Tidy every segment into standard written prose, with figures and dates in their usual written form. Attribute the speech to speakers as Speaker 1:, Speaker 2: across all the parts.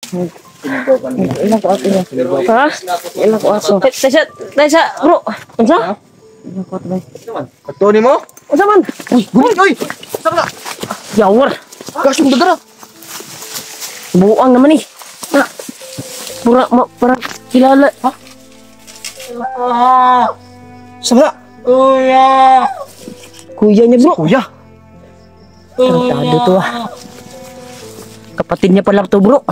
Speaker 1: Ilang ko ato niya. Ha? Ilang ko ato. Tesa, bro. Unsa? Ilang ko ato ba?
Speaker 2: Ato ni mo?
Speaker 1: Unsa man?
Speaker 2: Uy, gumit, uy! Saan ka?
Speaker 1: Yawar.
Speaker 2: Gosh, yung dagara.
Speaker 1: Buang naman eh. Parang kilala. Ha?
Speaker 2: Saan ka?
Speaker 3: Kuya!
Speaker 1: Kuya niya bro.
Speaker 2: Kuya.
Speaker 1: Tarantado to ah. Kapatid niya pala to bro.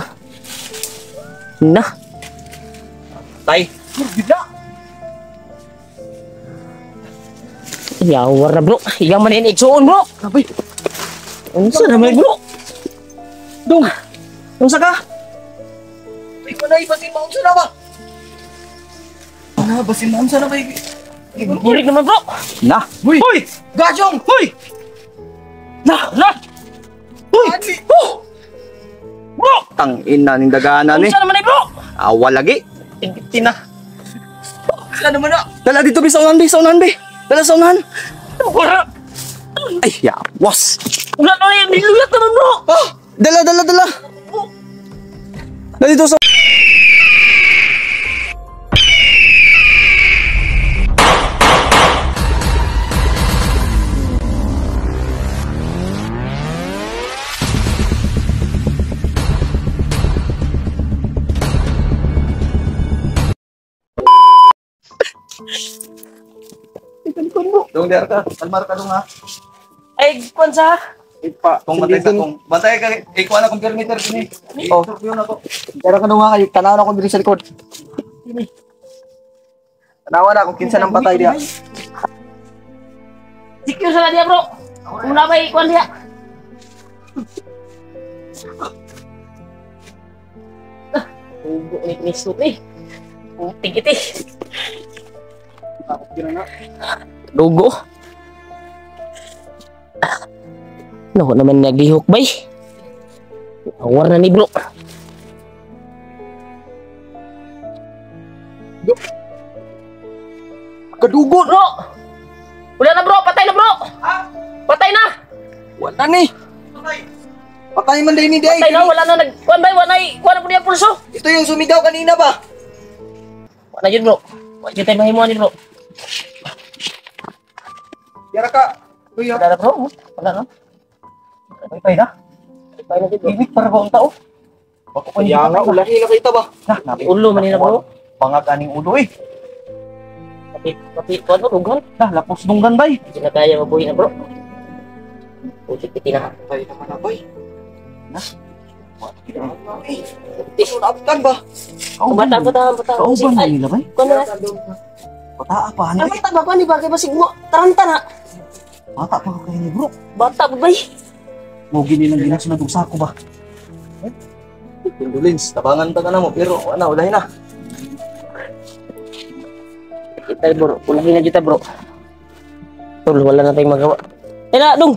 Speaker 1: Na.
Speaker 2: Tay. Gila.
Speaker 1: Yawar na bro. Yang man inigsoon bro.
Speaker 2: Abay.
Speaker 1: Unsa naman bro?
Speaker 2: Dong. Unsa ka? Ikaw na ibasin mo unsa na ba? Ano, basin mo unsa na ba?
Speaker 1: Burik naman bro.
Speaker 2: Na. Huy. Huy. Gajong. Huy. Na. Huy. Oh. Bro. Tang ina ning dagana ni.
Speaker 1: Unsa naman bro?
Speaker 2: Awa lagi.
Speaker 1: Tina.
Speaker 2: Saan naman na? Dala dito bi sa unahan bi, sa unahan bi. Dala sa unahan.
Speaker 1: Wala.
Speaker 2: Ay, yawas.
Speaker 1: Wala na yan. Niluyat naman bro.
Speaker 2: Ah, dala. Dito sa... Dong, diar ka. Kalmar ka dong ha.
Speaker 1: Ay, kwansa.
Speaker 2: Ipa, kung bantay ka kung bantay ka, ikuha na kung kilometer kini. Oh, yun ako. Diar ka dong ha, kayo tanaw na ko diri sa likod. Tanawa na kung kinsa nang patay dia.
Speaker 1: Secure sa dia bro. Mula ba ikwan dia? Ugo ni misut ni. Tingkit eh. Dugo. Naku naman naglihok bay. Awar na ni bro.
Speaker 2: Kadugo
Speaker 1: Bro! Wala na bro! Patay na bro!
Speaker 2: Ha?
Speaker 1: Patay na!
Speaker 2: Wala ni. Patay man din ni Day.
Speaker 1: Patay na! Wala na nag... Kuan bay! Wala po niya pulso!
Speaker 2: Ito yung sumigaw kanina ba?
Speaker 1: Wala yun bro! Wala yun tayo mahimuan yun bro!
Speaker 2: Diar ka. Kuya.
Speaker 1: Wala na bro! Wala na!
Speaker 2: Patay na.
Speaker 1: Patay na yun bro!
Speaker 2: Ibig para ba ang tao? Kaya nga, ulahi na kita ba?
Speaker 1: Ulo man nila bro!
Speaker 2: Pangag aning ulo eh.
Speaker 1: Pati kuan bro! Rugan!
Speaker 2: Lapos dunggan bay.
Speaker 1: Hindi na kaya mabuhay na bro! Pusit kiti na!
Speaker 2: Patay naman na bay. Ito naabtan ba?
Speaker 1: Bata!
Speaker 2: Kauban na nila bay?
Speaker 1: Kuan na!
Speaker 2: Pataa pa
Speaker 1: Ay bata ba kuan di ba? Kaya basig mo! Taranta na!
Speaker 2: Bata pa ka kayo ni bro.
Speaker 1: Bata ba bay?
Speaker 2: Mugi nilang ginasunod sa ako ba? Pindulins, tabangan ta ka na mo pero ano, ulahin na.
Speaker 1: Kita bro, ulahin na kita bro. Tol, wala na tayong magawa. Ay na, dong!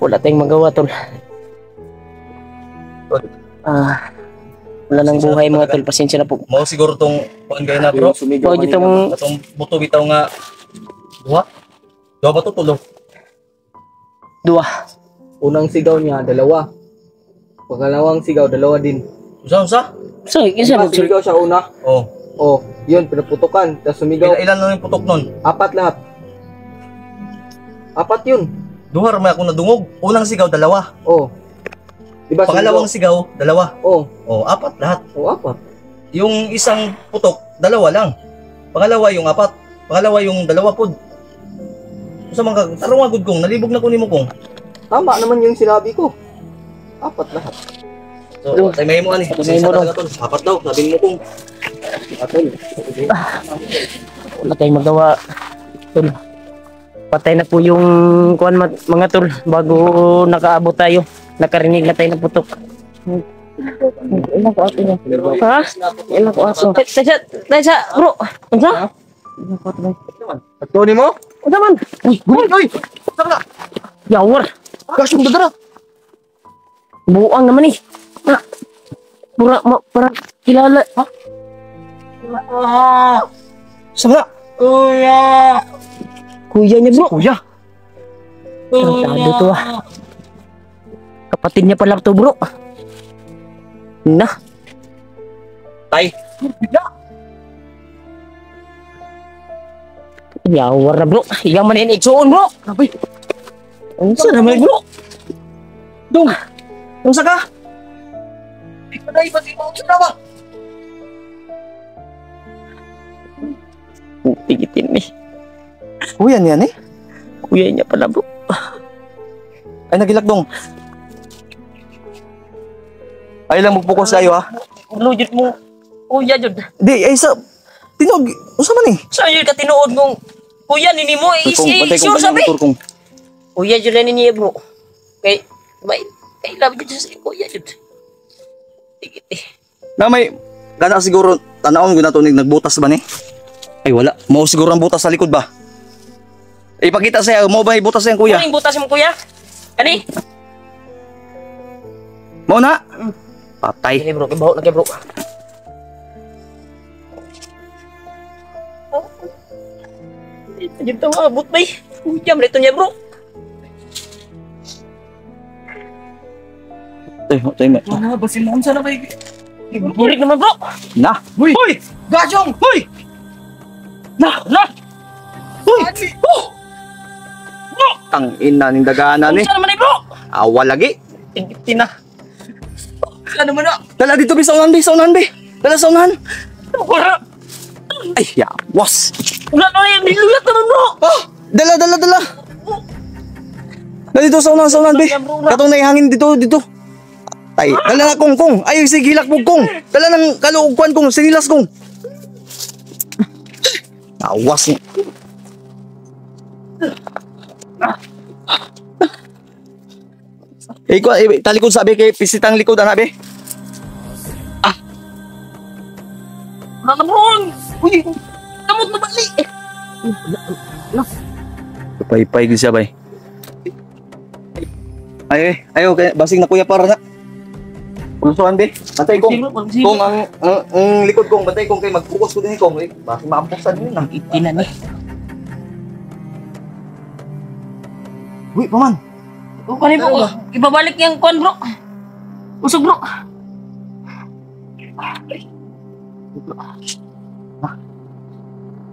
Speaker 1: Wala tayong magawa, tol. Wala nang buhay mga tol, pasensya na po.
Speaker 2: Mao siguro tong panggay na bro.
Speaker 1: Sumigaw kanina.
Speaker 2: Atong buto bitaw nga duha. Duha ba to tulo?
Speaker 1: Dua.
Speaker 3: Unang sigaw niya, dalawa. Pangalawang sigaw, dalawa din.
Speaker 2: Unsa?
Speaker 1: So, isa
Speaker 3: Diba,
Speaker 1: mo
Speaker 3: sumigaw siya una.
Speaker 2: Oh.
Speaker 3: Oh, yun, pinaputukan. Tapos sumigaw,
Speaker 2: Ilan lang yung putok nun?
Speaker 3: apat lahat. Apat yun.
Speaker 2: Duha ra may ako nadungog. Unang sigaw dalawa.
Speaker 3: Oh. Diba,
Speaker 2: Pangalawang sigaw dalawa.
Speaker 3: Oh,
Speaker 2: Oh, apat lahat.
Speaker 3: oh, apat.
Speaker 2: Yung isang putok dalawa lang. Pangalawa yung apat. Pangalawa yung dalawa pod. Sa mga tarong agud kong nalibog na ko nimo kong.
Speaker 3: Tama naman yung sinabi ko. Apat lahat.
Speaker 2: So, tay may mo ani.
Speaker 1: Tay mo
Speaker 2: Talaga tol. Apat daw, sabi mo kong.
Speaker 3: Atol.
Speaker 1: wala tayong magawa. Tol. Patay na po yung kuan mga tol bago nakaabot tayo. Nakarinig na tayo ng putok. Ilang ko ato niya. Ha? Ilang ko ato. Tesa, bro. Unsa? Ilang ko ato ba?
Speaker 2: Ato ni mo?
Speaker 1: Unsa man? Uy,
Speaker 2: Uy! Saan ka?
Speaker 1: yawar.
Speaker 2: Gosh, yung dagara.
Speaker 1: Buang naman eh. Parang kilala. Ha?
Speaker 2: Saan ka?
Speaker 3: Kuya!
Speaker 1: Kuya niya bro.
Speaker 2: Kuya.
Speaker 1: Tarantado to ah. Kapatid niya pala to bro. Na.
Speaker 2: Tay.
Speaker 1: Yawar na bro. Iyan man yung igsuon bro.
Speaker 2: Abay.
Speaker 1: Unsa naman bro?
Speaker 2: Dong. Unsa ka? Ipaday ba si mo sa ba?
Speaker 1: Tigitin ni.
Speaker 2: Kuya niya ni.
Speaker 1: Kuya niya pala bro.
Speaker 2: Ay nagilak dong. Ay lang magpokus tayo ha.
Speaker 1: Lujud mo. Kuya jud.
Speaker 2: Di ay sa tinog. Unsa man ni?
Speaker 1: Sa yun ka tinuod mong kuya nini mo sure sabi.
Speaker 2: Kung
Speaker 1: Kuya jud na niya bro. Kay love jud sa kuya jud. Tigit.
Speaker 2: na may kana siguro tanaon ko na to nagbutas ba ni? Ay wala. Mao siguro ang butas sa likod ba? Ipakita sa mo ba butas sa kuya?
Speaker 1: Kuning butas mo kuya. Kani?
Speaker 2: Mo na. Patay.
Speaker 1: Dili bro, kibaw na kay bro. Jud to abot bay. Jam rito niya bro.
Speaker 2: Tay mo.
Speaker 3: Wala ba si Mom sana ba?
Speaker 1: Burik naman bro.
Speaker 2: Na.
Speaker 3: Uy!
Speaker 2: Hoy!
Speaker 3: Gajong!
Speaker 2: Hoy!
Speaker 1: Na.
Speaker 2: Hoy! Oh! Tang ina ning dagana ni.
Speaker 1: Unsa naman ay bro?
Speaker 2: Awa lagi.
Speaker 1: Tigit na.
Speaker 3: Ano man na?
Speaker 2: Dala dito bi sa unahan bi, sa unahan bi. Dala sa unahan.
Speaker 1: Wala.
Speaker 2: Ay, ya, was.
Speaker 1: Wala na yan, niluyat naman bro.
Speaker 2: Ah, dala. Dala dito sa unahan bi. Katong naihangin dito. Tay, dala na kong. Ay, sige hilak mo kong. Dala ng kaluugkuan kong, sinilas kong. Awas ni. Talikod sabi kay pisitang likod anabi.
Speaker 1: Wala na bro. Uy, kamot na bali.
Speaker 2: Pay gid siya bay. Ayo basing na kuya para na. Pulsuan be. Bantay kong. Kung ang likod kong bantay kong kay mag-focus ko din kong. Basing maampusan ni nang
Speaker 1: Itina ni.
Speaker 2: Uy, paman.
Speaker 1: O kani bro, ibabalik yang kon bro. Usog bro.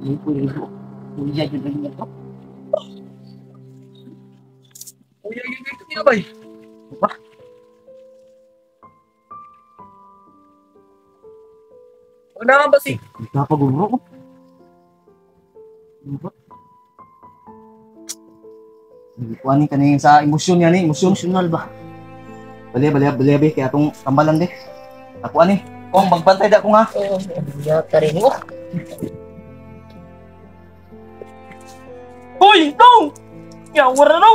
Speaker 1: Ini pun bro. Kuya jud lang bro.
Speaker 3: Uy, ito niya ba? Wala ba si?
Speaker 2: Napaguro ko. Kuanin ka ni sa emosyon niya ni, emosyon.
Speaker 1: Emotional ba?
Speaker 2: Baliya be kaya atong tambalan be. Ako ani, kung magbantay da ko nga.
Speaker 1: Oh, yata rin mo. Hoy, no! Yawar na no!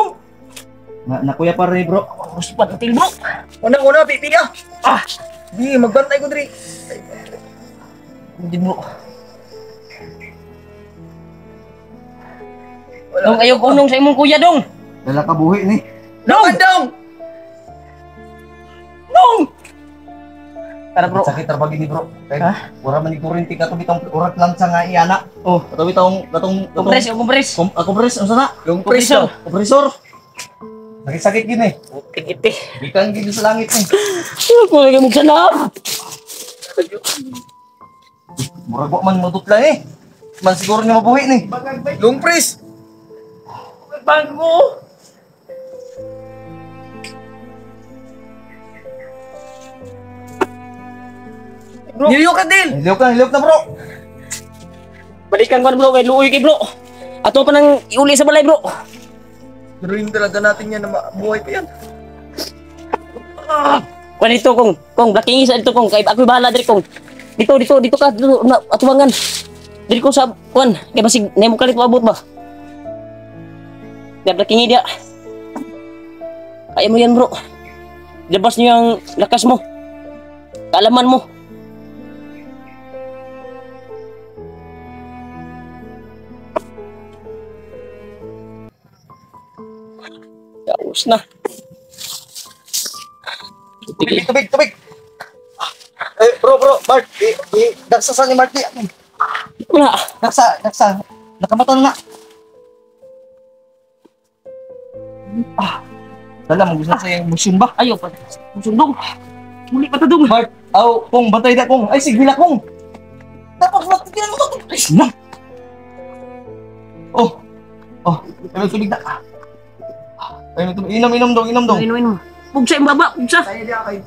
Speaker 2: Na kuya pa rin bro.
Speaker 1: Gusto pa natin bro.
Speaker 3: Una, pipiga! Di, magbantay ko diri.
Speaker 1: Hindi bro. Dong, ayaw kunong sa imong kuya dong.
Speaker 2: Dala ka buhi ni.
Speaker 3: Lawan daw!
Speaker 1: Dong! Tara bro.
Speaker 2: Sakit ra bagi ni bro. Kay
Speaker 1: Ha?
Speaker 2: ora man ni kuryente ka to bitong urat lang sa nga iana. Oh, kato bitong
Speaker 1: Kumpres.
Speaker 2: kompres unsa na?
Speaker 3: Yung
Speaker 1: Kompresor.
Speaker 3: preso.
Speaker 2: Kompresor. Sakit gid ni.
Speaker 1: Tigiti.
Speaker 2: Bikan gid sa langit ni.
Speaker 1: Ako lagi mong sanap.
Speaker 2: Murag wa man mudutla eh. Man siguro ni mabuhi ni.
Speaker 3: Yung pres.
Speaker 1: Bago. Bro,
Speaker 3: Niyo ka din!
Speaker 2: Hilok na bro.
Speaker 1: balikan ko na bro kay luoy kay bro. Ato pa nang iuli sa balay bro.
Speaker 3: Pero yun talaga natin yan na mabuhay pa yan.
Speaker 1: Kuan dito kong blaking isa dito kong kay ako bahala diri kong. Dito ka dito na atubangan. Diri ko sa kuan kay basig nemo kalit maabot ba. Dia blaking dia. Kaya mo yan bro. Labas niyo ang lakas mo. Kaalaman mo. Yaos na.
Speaker 2: Tubig. Eh bro, Mark, daksa sa ni Mark di.
Speaker 1: Wala.
Speaker 2: Daksa. Nakamatan na. Dala mo gusto sa emosyon ba?
Speaker 1: Ayaw pa. Sundong. Muli pa ta dong.
Speaker 2: Mark, Aw, kung batay na kung. Ay, sige na kung. Tapos matigilan mo to. Ay, na. Oh. Oh, ay may tubig na. Ay may tubig. Inom dong.
Speaker 1: Inom. Pugsa yung baba, pugsa.
Speaker 2: Kaya di akay.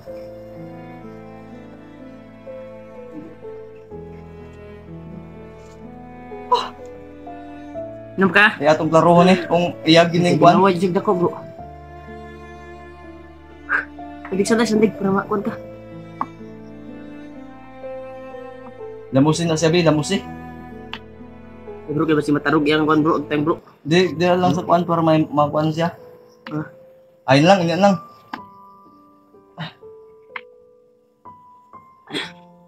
Speaker 1: Inom ka?
Speaker 2: Kaya itong klarohon eh. Kung iyagin na yung kuwan.
Speaker 1: Ginawa jig ako, bro. Pwede sa sandig para makuan ka.
Speaker 2: Lamusin na siya, Bi. Lamusin.
Speaker 1: Bro, kaya basi matarog yung kuan, bro. Time, bro.
Speaker 2: Di lang sa kuwan para may makuwan siya.
Speaker 1: Ah.
Speaker 2: Ayun lang, inyan lang.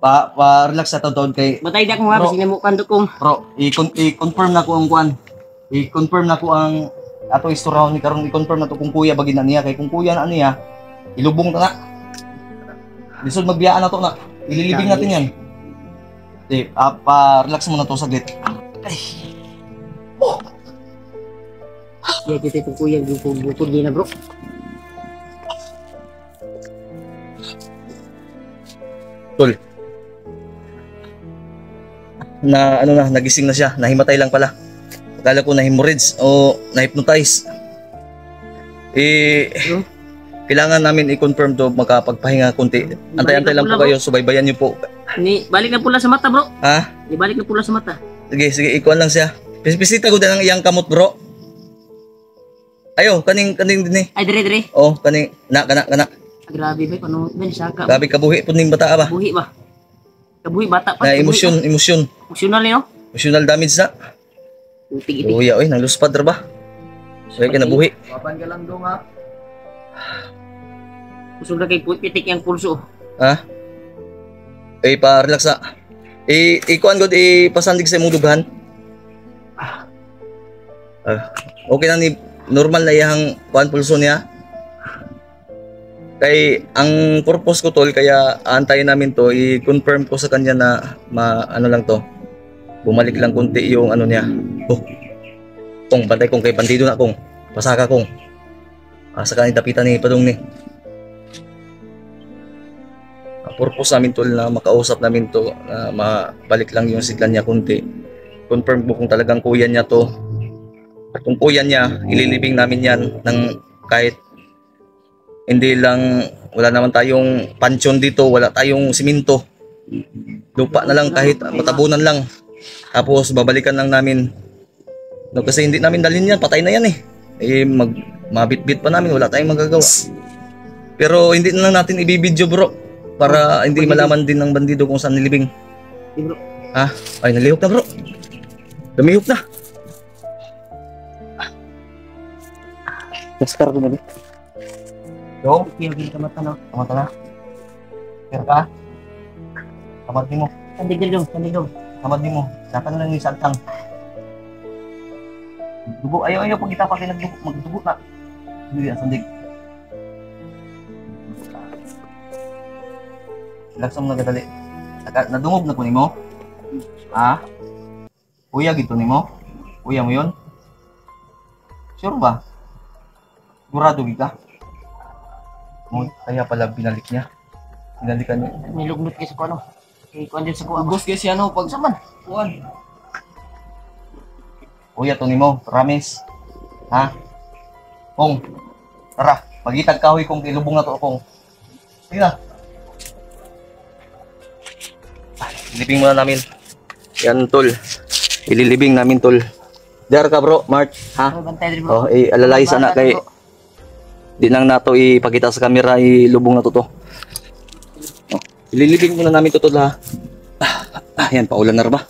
Speaker 2: Pa-relax sa taon kay
Speaker 1: Matay di ako nga,
Speaker 2: Bro.
Speaker 1: basi mo kando kong.
Speaker 2: Bro, i-confirm na ko ang kuan. I-confirm na ko ang ato istorya ni karon i-confirm na to kung kuya bagin na niya kay kung kuya na niya ilubong ta na. Lisod magbiyaan na to na. Ililibing natin yan. Di, pa-relax muna to saglit. Ay. Oh.
Speaker 1: Kaya kita itong kuya, bukod din na, bro.
Speaker 2: Tol. Na ano na, nagising na siya, nahimatay lang pala. Akala ko na hemorrhage o na-hypnotize. Kailangan namin i-confirm to makapagpahinga kunti. Antay-antay lang po kayo, subaybayan niyo po.
Speaker 1: Ni balik na pula sa mata, bro.
Speaker 2: Ha?
Speaker 1: Ni balik na pula sa mata.
Speaker 2: Sige, ikuan lang siya. Pisita ko din ang iyang kamot, bro. Ayo, kaning din eh.
Speaker 1: Ay, dire.
Speaker 2: Oh, kaning kana.
Speaker 1: Grabe ba, ano ben saka.
Speaker 2: Gabi kabuhi pud ning bata ba?
Speaker 1: Buhi ba? Kabuhi bata pa.
Speaker 2: Na emosyon.
Speaker 1: Emosyonal niyo.
Speaker 2: Emotional damage na.
Speaker 1: Uting-iting.
Speaker 2: Kuya, oy, nangluspad ra ba? Say ka nabuhi.
Speaker 3: Papan ka lang dong ha.
Speaker 1: Kusog na kay pitik yang pulso.
Speaker 2: Ha? Pa-relax na. Ikuan gud pasandig sa imong dughan. Okay na ni normal na iyang kuan pulso niya. Kay ang purpose ko tol kaya antayin namin to i-confirm ko sa kanya na ano lang to. Bumalik lang kunti yung ano niya. Oh. Kung bantay kong kay bandido na kong pasaka kong. Sa kanila dapitan ni padung ni. Ang purpose namin tol na makausap namin to na mabalik lang yung sigla niya kunti. Confirm ko kung talagang kuya niya to. At kung kuya niya, ililibing namin yan ng kahit hindi lang, wala naman tayong pansyon dito, wala tayong simento. Lupa na lang kahit matabunan lang. Tapos babalikan lang namin. No, kasi hindi namin dalhin yan, patay na yan eh. Mabitbit pa namin, wala tayong magagawa. Pero hindi na lang natin ibibidyo bro. Para hindi malaman din ng bandido kung saan nilibing.
Speaker 1: Bro.
Speaker 2: Ha? Ay, nalihok na bro. Lumihok na. Naskar ko na bro. Yo,
Speaker 1: Okay, kamata na.
Speaker 2: tama na. Kaya ka? Tamad mo.
Speaker 1: Sandig dong.
Speaker 2: Tamad mo. Dapat lang ni Santang. Dugo, ayaw pag kita pati magdugo na. Hindi ang sandig. Relax mo na kadali. Nadungog na ko nimo. Ha? Kuya gito nimo? Kuya mo yun? Sure ba? Sigurado ka? Kaya pala binalik niya. Binalikan niya.
Speaker 1: Nilugnot kasi ko ano. Kay kuan din sa ko.
Speaker 3: Ubos kasi ano pag
Speaker 1: Saman.
Speaker 3: kuan.
Speaker 2: Kuya to nimo, promise. Ha? Kung, tara, magitag kahoy kung ilubong na to kung. Sige na. Ilibing muna namin. Yan tol. Ililibing namin tol. Dar ka bro, Mark. Ha?
Speaker 1: Bantay din bro.
Speaker 2: Oh, alalay sana kay di nang nato ipakita sa camera ilubong na to. Oh, ililibing muna namin to tol ha. Yan paulan na ra ba?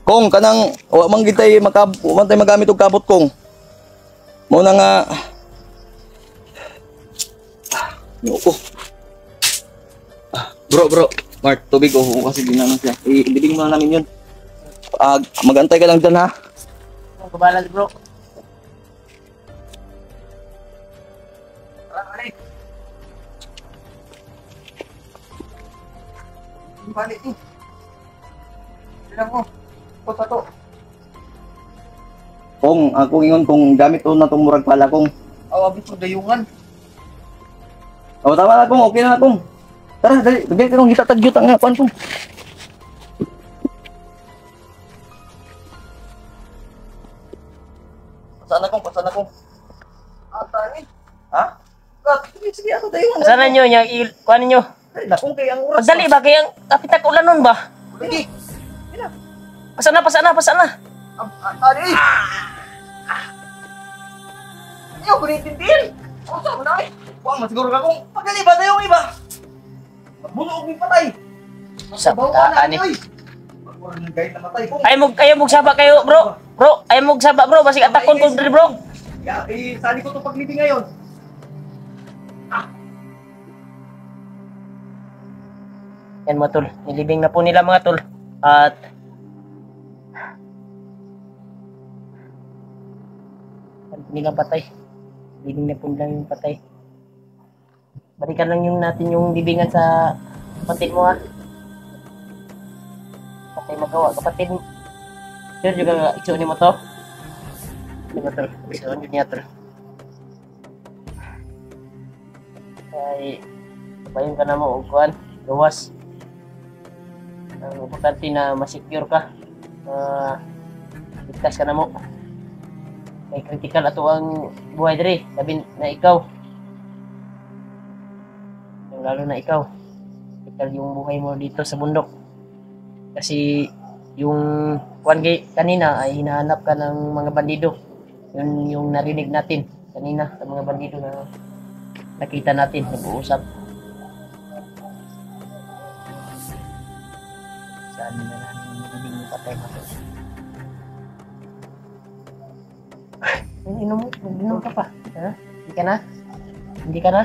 Speaker 2: Kung kanang wa man gitay magamit og kabot kong. Mo na nga ko. Bro, Mark, tubig o kasi ginano siya. Ilibing muna namin 'yun. Magantay ka lang dyan ha.
Speaker 1: Kabalan bro.
Speaker 3: Balik ni. Bilang mo. To.
Speaker 2: Kung ako ingon kung gamit to na tong murag pala kong.
Speaker 3: Awabit mo dayungan.
Speaker 2: O tama na kung okay na kung. Tara, dali. Dali ka nung itatagyot ang kuan ko. Pasaan ako. Tani. Ha? Sige, sige, ako tayo.
Speaker 1: Sana nyo, yung kuha ninyo.
Speaker 2: Nakong kay ang oras.
Speaker 1: Pagdali ba, kaya kapitak ulan nun ba?
Speaker 2: Sige.
Speaker 1: Pasana.
Speaker 2: Tani. Ayaw, bunitintin. Ako sa na eh. Huwag masiguro ka kung pagdali ba tayo iba. Magbuno og patay.
Speaker 1: Sa putaan eh.
Speaker 2: Magbuno ng guide na matay kung.
Speaker 1: Ayaw mong saba kayo, bro. Bro, ayaw mong saba, bro. Basig atakon ko, bro.
Speaker 2: Sali ko itong paglibing ngayon.
Speaker 1: Yan mga tol, nilibing na po nila mga tol. At nila patay. Libing na po nila yung patay. Balikan lang yung natin yung libingan sa kapatid mo ha. Patay magawa kapatid mo. Sir, juga iksunin mo to. Diba tol, iksunin niya tol. Ay, sabayin ka na mo, ugkuhan, gawas. Ang importante na masecure ka, ligtas ka na mo. May critical ato ang buhay diri, sabi na ikaw. Lalo na ikaw, critical yung buhay mo dito sa bundok. Kasi yung kanina ay hinahanap ka ng mga bandido. Yun yung narinig natin kanina sa mga bandido na nakita natin, nag-uusap. Saan na namin nagiging patay natin? Inom ka pa. Ha? Hindi ka na?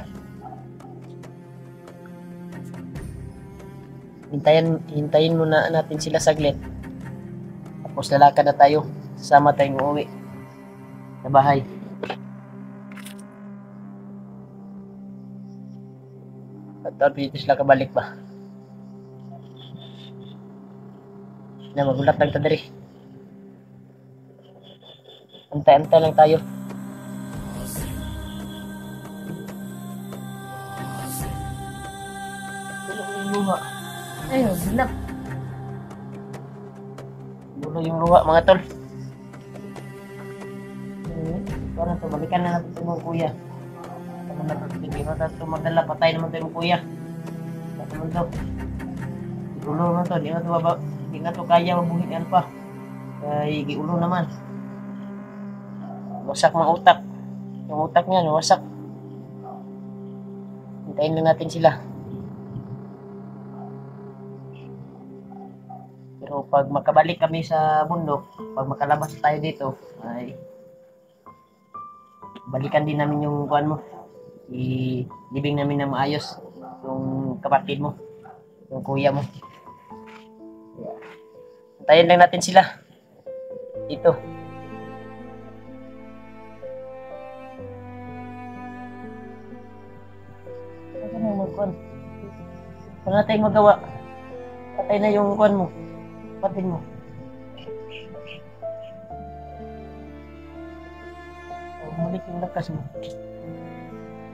Speaker 1: Hintayin muna natin sila saglit. Tapos lalakad na tayo. Sasama tayong uuwi sa bahay. At dito sila kabalik ba? Na magulat lang ta diri. Antay-antay lang tayo. Luha. Ayun, bilap. Dulo yung luha mga tol. Parang balikan na natin itong mga kuya. Hindi na ito magdala, patay naman tayo kuya. Ano naman ito? Ulo naman ito, hindi nga ito kaya mabuhian pa. Kaya giulo naman. Wasak mga utak. Yung utak niya, wasak. Hintayin lang natin sila. Pero pag makabalik kami sa bundok, pag makalabas tayo dito, ay balikan din namin yung kuan mo. Ilibing namin na maayos yung kapatid mo, yung kuya mo. Hintayin lang natin sila dito. Wala tayong magawa. Patay na yung kuan mo, kapatid mo. Bumalik yung lakas mo.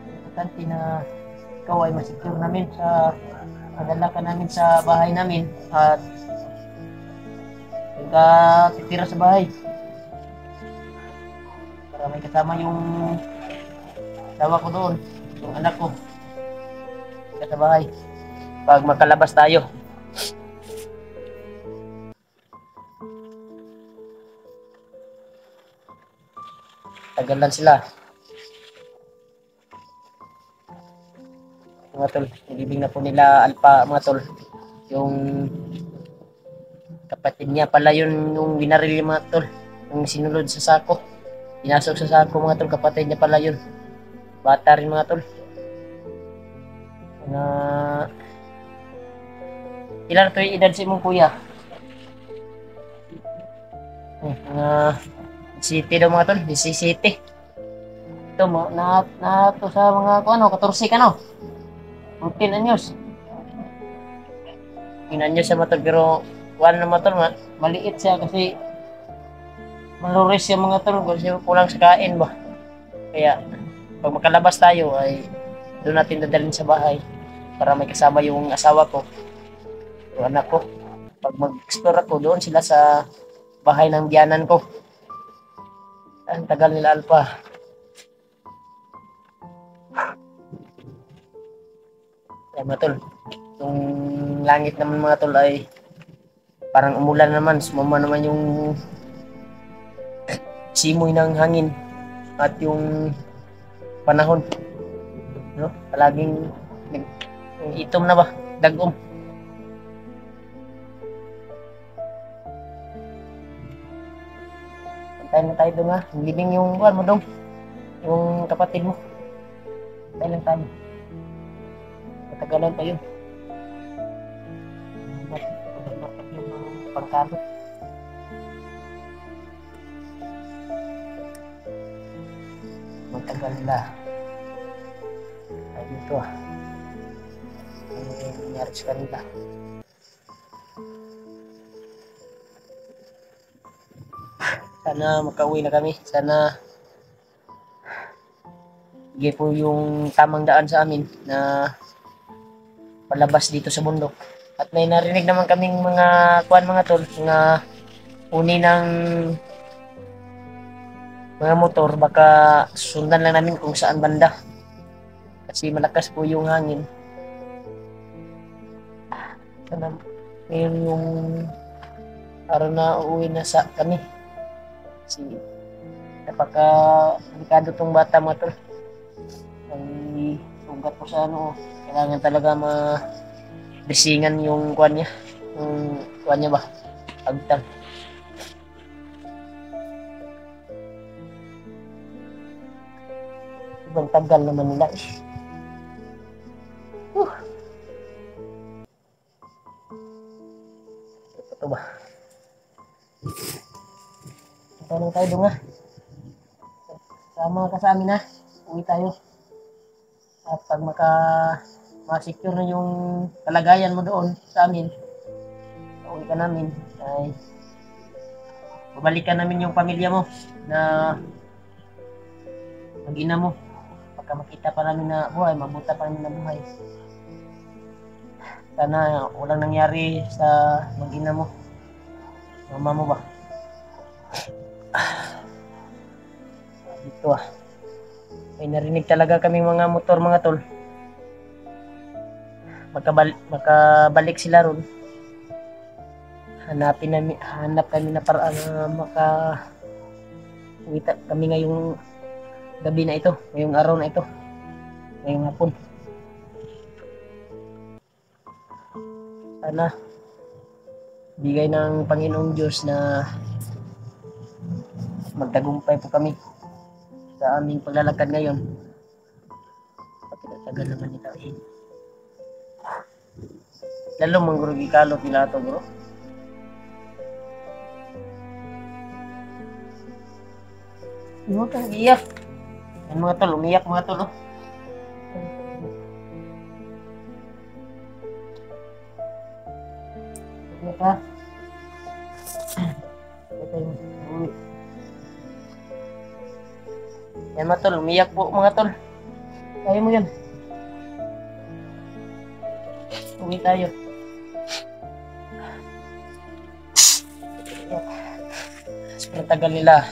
Speaker 1: Importante na ikaw ay masecure namin sa madala ka namin sa bahay namin at titira sa bahay para may kasama yung asawa ko doon, yung anak ko sa bahay pag makalabas tayo. Tagalan sila mga tol, nilibing na po nila Alpa mga tol. Yung kapatid niya pala yun, yung binaril mga tol, yung sinulod sa sako, pinasok sa sako mga tol, kapatid niya pala yun. Bata rin mga tol. Ilan to yung edad sa imong kuya? City daw mga tol, City. Ito mo, na to sa mga 14 ka no? 15 anyos. 15 anyos siya mga tol, pero wala na mga tol, maliit siya kasi maluris siya mga tol, kasi kulang sa kain ba. Kaya pag makalabas tayo ay doon natin dadalhin sa bahay. para may kasama yung asawa ko, yung anak ko. Pag mag-explore ako, doon sila sa bahay ng biyanan ko. Ang tagal nila Alpha. Ay, mga tol, yung langit naman mga tol ay parang umulan naman, sumama naman yung simoy ng hangin at yung panahon, no? Palaging yung itom na ba, dagom. Antayin na tayo doon, ha, giling yung buwan mo dong, yung kapatid mo. Antayin lang tayo, matagalan pa yun. Yung pangkalot. Matagal na. Ay dito, ano yung nangyari sa kanila? Sana makauwi na kami. Sana bigay po yung tamang daan sa amin na palabas dito sa bundok. At may narinig naman kaming mga mga tol, mga uni ng mga motor, baka sundan lang namin kung saan banda. Kasi malakas po yung hangin. Sana ngayon yung araw na uuwi na sa kami. Kasi napaka delikado tong bata mga tol. Ay sugat po sa ano. Kailangan talaga ma-drisingan yung kuwan niya. Yung kuwan niya ba? Agtang. Ibang tagal naman nila eh. Ito ba? Tanong tayo doon, ha. Sama ka sa amin, ha. Uwi tayo. At pag ma-secure na yung kalagayan mo doon sa amin, uwi ka namin, ay babalikan namin yung pamilya mo na mag-ina mo. Pagka makita pa namin na buhay, mabuta pa namin na buhay. Sana walang nangyari sa mag-ina mo. Mama mo ba? Dito may narinig talaga kaming mga motor mga tol. Makabalik sila ron. Hanap kami na paraan na uwi kami ngayong gabi na ito, ngayong araw na ito, ngayong hapon. Sana bigay ng Panginoong Diyos na magtagumpay po kami sa aming paglalakad ngayon. Tagal naman nila eh. Lalo mangguro gikalot nila ito bro. Ano kang iyak? Yan mga tol, umiyak mga tol oh. Umiyak ha? Ito yung uwi. Yan mga tol, umiyak po mga tol. Kaya mo yan. Uwi tayo. Sobrang tagal nila.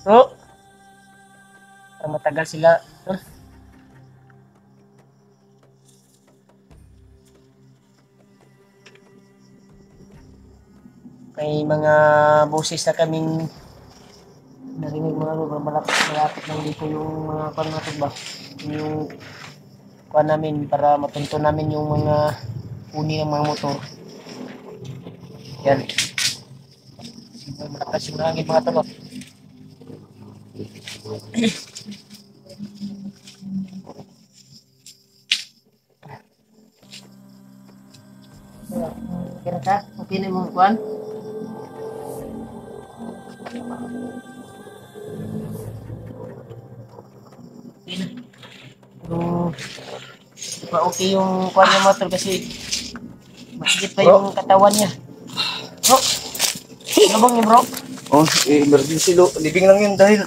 Speaker 1: So, matagal sila. May mga boses na kaming narinig mga malapit lang dito yung mga kuwan natin ba? Yung kuwan namin para matunto namin yung mga uni ng mga motor. Yan. Malakas yung hangin mga talo. Kira ka? Okay na yung kuwan? Pero okay yung kuwan ng motor kasi Masigit pa yung katawan niya. Bro, ano bang yun bro?
Speaker 2: Oh, emergency living lang yun dahil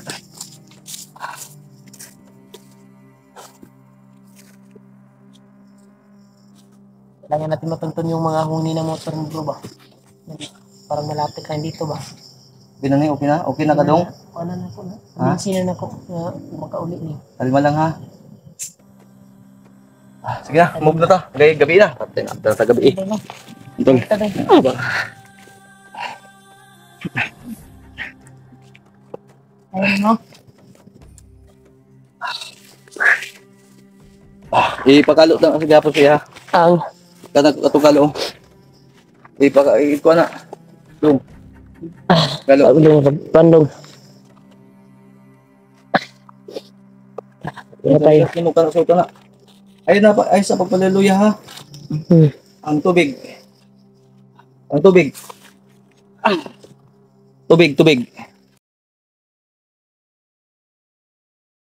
Speaker 1: Kailangan natin matuntun yung mga huni ng motor mo bro ba? Parang malapit lang dito ba?
Speaker 2: binanay, okay na? Okay na ka dong?
Speaker 1: Ano na po na?
Speaker 2: Ha?
Speaker 1: Minsin na ako na makauli niya.
Speaker 2: Kalma lang ha. Sige na, move na ta. Gabi na. Gabi.
Speaker 1: Ito na.
Speaker 2: Tol.
Speaker 1: Ito na. Ayun no?
Speaker 2: Ipakalo lang sa gapos siya.
Speaker 1: Ang
Speaker 2: Katugalo. Ikuha na. Dong. Galo.
Speaker 1: pagdong sa pandong. Ano tayo?
Speaker 2: Kinukano sa ito na. Ayun na, ayos na pagpalaluya ha.
Speaker 1: Hmm.
Speaker 2: Ang tubig. Ang tubig. Tubig.